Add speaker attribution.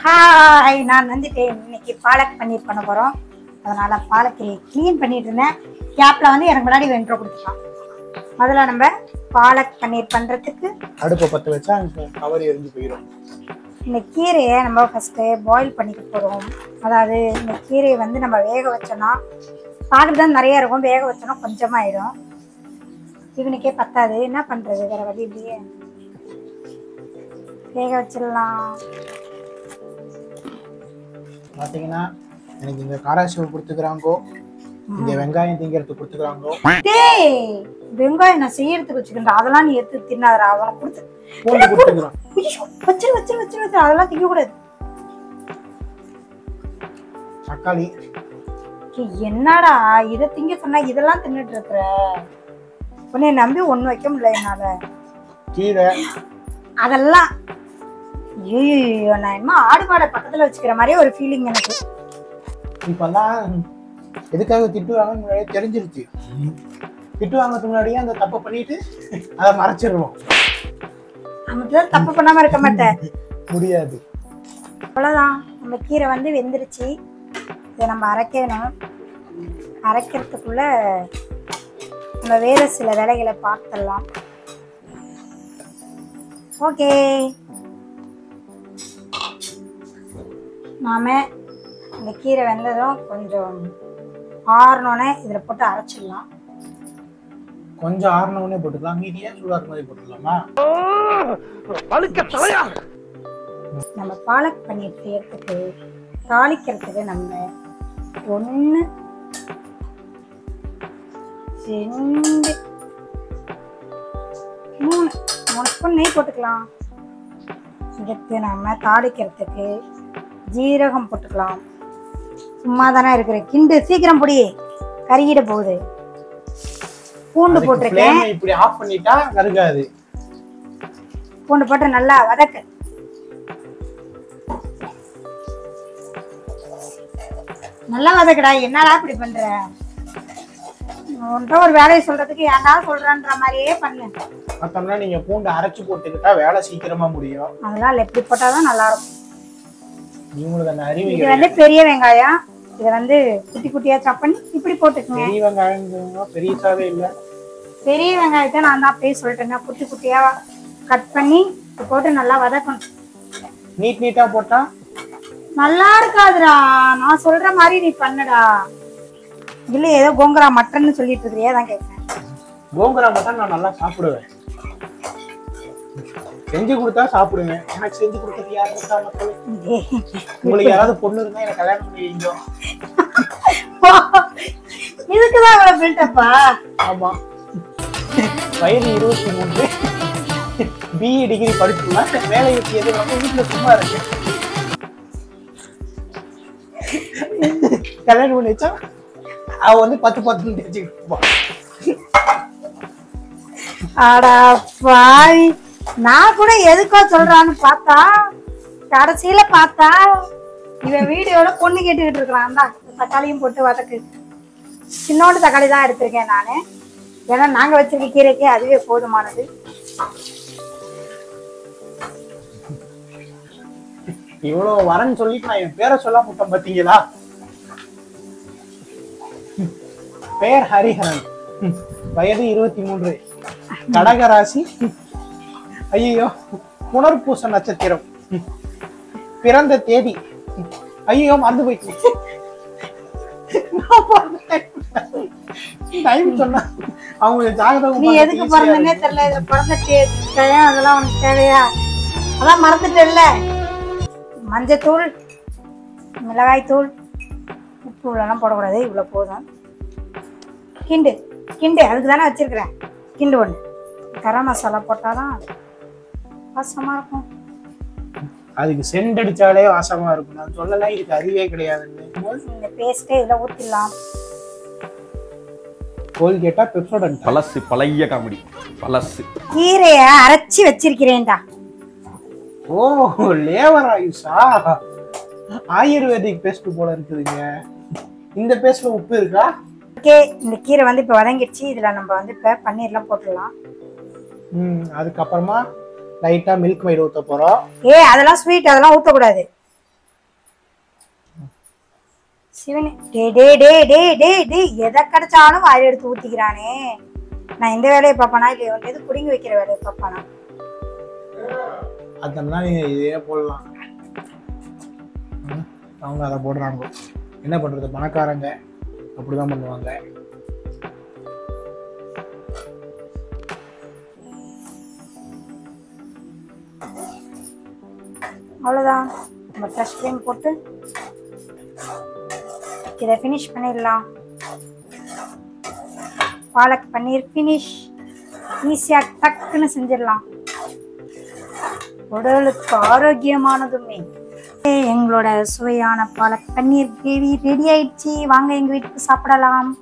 Speaker 1: Hi, நான் வந்துட்டேன். இன்னைக்கு பாலக் பன்னீர் பண்ண போகிறோம். அதனால் பாலக்கீரை க்ளீன் பண்ணிட்டு இருந்தேன். கேப்பில் வந்து எனக்கு முன்னாடி வென்ட்ரோ கொடுத்துக்கலாம். முதல்ல நம்ம பாலக் பன்னீர் பண்ணுறதுக்கு
Speaker 2: அடுப்பை பற்ற வச்சா கவர் எரிஞ்சு போயிடும்.
Speaker 1: இந்த கீரையை நம்ம ஃபஸ்ட்டு பாயில் பண்ணிக்க போகிறோம். அதாவது இந்த கீரையை வந்து நம்ம வேக வச்சோன்னா பார்க்குறது தான் நிறையா இருக்கும், வேக வச்சோன்னா கொஞ்சமாக ஆயிடும். இவனுக்கே பத்தாது, என்ன பண்ணுறது, வேறு வழி இல்லையே, வேக வச்சிடலாம்.
Speaker 2: பார்த்தீங்கன்னா எனக்கு இங்கே காராசிவை கொடுத்துக்கிறாங்கோ, இங்கே வெங்காயம் திங்கிறதுக்கு கொடுத்துக்கிறாங்கோ.
Speaker 1: டேய், வெங்காயம் நான் செய்யறதுக்கு வச்சுக்கிட்டேன், அதெல்லாம் நீ எடுத்து தின்னாதடா. அவனை கொடுத்து
Speaker 2: பூண்டு கொடுத்துக்கிறான்.
Speaker 1: வச்சிரு வச்சிரு வச்சிரு வச்சிரு, அதெல்லாம் திங்க கூடாது.
Speaker 2: தக்காளி
Speaker 1: என்னடா இதை திங்க சொன்னா இதெல்லாம் தின்னுட்டு இருக்கிற, உன்னை நம்பி ஒண்ணு வைக்க முடியல என்னால.
Speaker 2: கீரை
Speaker 1: அதெல்லாம் ஐயோ, நான் என்ன ஆடு மாடை பக்கத்துல வச்சுக்கிற மாதிரியே ஒரு ஃபீலிங் எனக்கு.
Speaker 2: இப்பெல்லாம் எதுக்காக திட்டுவாங்கன்னு முன்னாடியே தெரிஞ்சிருச்சு. திட்டு வாங்கிறதுக்கு முன்னாடியே அந்த தப்பை பண்ணிட்டு அதை மறைச்சிடுவோம்.
Speaker 1: அவன் தப்பு பண்ணாம இருக்க மாட்டேன்,
Speaker 2: முடியாது.
Speaker 1: அவ்வளவுதான். நம்ம கீரை வந்து வெந்துருச்சு. இதை நம்ம அரைக்கணும். அரைக்கிறதுக்குள்ள நம்ம வேற சில வேலைகளை பார்த்துடலாம். ஓகே, நாம இந்த கீரை வெந்ததும் கொஞ்சம் ஆறணுன்னே இதில் போட்டு அரைச்சிடலாம்.
Speaker 2: கொஞ்சம் ஆறுனவுடனே போட்டுக்கலாம், மீதியா சூடாக்கு மாதிரி போட்டுக்கலாமா?
Speaker 1: நம்ம பாலக் பன்னீர் செய்யறதுக்கு தாளிக்கிறதுக்கு நம்ம 1 2 3 ஸ்பூன் நெய் போட்டுக்கலாம். இதுக்கு நம்ம தாளிக்கிறதுக்கு ஜீரகம் போட்டுக்கலாம். சும்மா தானே இருக்கிற, கிண்டு சீக்கிரம் பொடி, கருகிட போகுது. பூண்டு போட்டிருக்கேன்,
Speaker 2: இப்படி ஆஃப் பண்ணிட்டா கருகாது.
Speaker 1: பூண்டு போட்டு நல்லா வதக்கு. நல்லா வதக்குடா, என்னடா இப்படி பண்ற, உன்கிட்ட ஒரு வேலையை சொல்றதுக்கு ஏன்டா சொல்றன்ற மாதிரியே பண்ணு.
Speaker 2: மத்தம்னா நீங்க பூண்டு அரைச்சு போட்டுக்கிட்டா வேலை சீக்கிரமா முடியும்.
Speaker 1: அதனால எப்படி போட்டாதான் நல்லா இருக்கும்.
Speaker 2: உங்களுக்கு அந்த அறிவு.
Speaker 1: இது வந்து பெரிய வெங்காயம், இதை வந்து குட்டி குட்டியா சாப் பண்ணி இப்படி போட்டுக்கோங்க.
Speaker 2: பெரிய வெங்காயம் பெரியசாவே இல்ல,
Speaker 1: பெரிய வெங்காயத்தை நான் தான் அப்படியே சொல்லிட்டேன், குட்டி குட்டியா கட் பண்ணி போட்டு நல்லா வதக்கணும்.
Speaker 2: நீட்டா போட்டா
Speaker 1: நல்லா இருக்காதுடா, நான் சொல்ற மாதிரி நீ பண்ணுடா. இல்ல ஏதோ கோங்கரா மட்டன்னு சொல்லிட்டு இருக்கிறியா, தான் கேட்கிறேன்.
Speaker 2: கோங்கரா மட்டன் நான் நல்லா சாப்பிடுவேன், செஞ்சு கொடுத்தா சாப்பிடுவேன். எனக்கு செஞ்சு கொடுத்தது யாரு இருக்கா மக்கள்? உங்களுக்கு யாராவது பொண்ணு இருந்தா எனக்கு கல்யாணம் பண்ணி வைங்க.
Speaker 1: இதுக்குதான் இவ்வளவு பில்டப்பா?
Speaker 2: ஆமா, வயது 23, BE டிகிரி படிச்சுலாம் வேலை எது வந்து வீட்டுல சும்மா இருக்கு. கல்யாணம் பண்ணி வச்சா அவ வந்து 10 தெரிஞ்சுக்கிட்டு.
Speaker 1: அடா பாவி, நான் கூட எதுக்கோ சொல்றான்னு பார்த்தா கடைசியில பார்த்தா இவன் வீடியோல பொண்ணு கேட்டுக்கிட்டு இருக்கிறான். தான் தக்காளியும் போட்டு வதக்கு. சின்னோண்டு தக்காளி தான் எடுத்திருக்கேன் நானு, ஏன்னா நாங்க வச்சிருக்க கீரைக்கே அதுவே போதுமானது.
Speaker 2: இவ்வளவு வரன்னு சொல்லிட்டு நான் என் பேரை சொல்ல முட்டேன் பாத்தீங்களா? பெயர் ஹரிஹரன், வயது 23, கடகராசி, ஐயோ புனர்பூச நட்சத்திரம், பிறந்த தேதி ஐயோ மறந்து போயிட்டு சொன்னா அவங்க ஜாகிரதை.
Speaker 1: நீ எதுக்கு பிறந்தனே தெரியல, இதுல பிறந்த டயம் அதெல்லாம் உனக்கு தேவையா? அதான் மறந்துட்டேல்ல. மஞ்சத்தூள், மிளகாய் தூள், உப்பு இவ்வளோலாம் போடக்கூடாது, இவ்வளோ போதும். கிண்டு கிண்டு, அதுக்கு தானே வச்சிருக்கிறேன். கிண்டு ஒன்று. கரம் மசாலா போட்டாதான் வாசமா இருக்கும்.
Speaker 2: அதுக்கு சென்ட் அடிச்சாலே வாசமா இருக்கும். நான் சொல்லல இதுக்கு அறிவே கிடையாதுன்னு.
Speaker 1: இந்த பேஸ்ட்டே இதில் ஊற்றிடலாம்.
Speaker 2: கோல்கேட்டா பெப்சோடன்ட்
Speaker 3: பழசு, பழைய காமெடி பழசு.
Speaker 1: கீரையை அரைச்சி வச்சிருக்கிறேன்டா.
Speaker 2: ஓ, லேவர் ஆயுஷா, ஆயுர்வேதிக் பேஸ்ட் போல இருக்குதுங்க. இந்த பேஸ்ட்ல உப்பு இருக்கா?
Speaker 1: ஓகே, இந்த கீரை வந்து இப்போ வதங்கிடுச்சு. இதில் நம்ம வந்து இப்போ பன்னீர்லாம் போட்டுடலாம்.
Speaker 2: அதுக்கப்புறமா லைட்டா மில்க் மைட் ஊத்த போறோம்.
Speaker 1: அதெல்லாம் ஸ்வீட், அதெல்லாம் ஊத்தக்கூடாது. சிவனே, டே டே டே டே டே டே எதை கிடைச்சாலும் வாயில் எடுத்து ஊத்திக்கிறானே. நான் இந்த வேலையை பார்ப்பானா இல்லையோ, எது குடிங்க வைக்கிற வேலையை பார்ப்பானா?
Speaker 2: அதனால இதே போடலாம். அவங்க அதை போடுறாங்க. என்ன பண்றது, பணக்காரங்க அப்படிதான் பண்ணுவாங்க.
Speaker 1: அவ்வளோதான். நம்ம ஃப்ரெஷ் க்ரீம் போட்டு இதை ஃபினிஷ் பண்ணிடலாம். பாலக் பன்னீர் ஃபினிஷ். ஈஸியாக டக்குன்னு செஞ்சிடலாம். உடலுக்கு ஆரோக்கியமானதுமே. எங்களோட சுவையான பாலக் பன்னீர் கிரேவி ரெடி ஆயிடுச்சு. வாங்க எங்கள் வீட்டுக்கு சாப்பிடலாம்.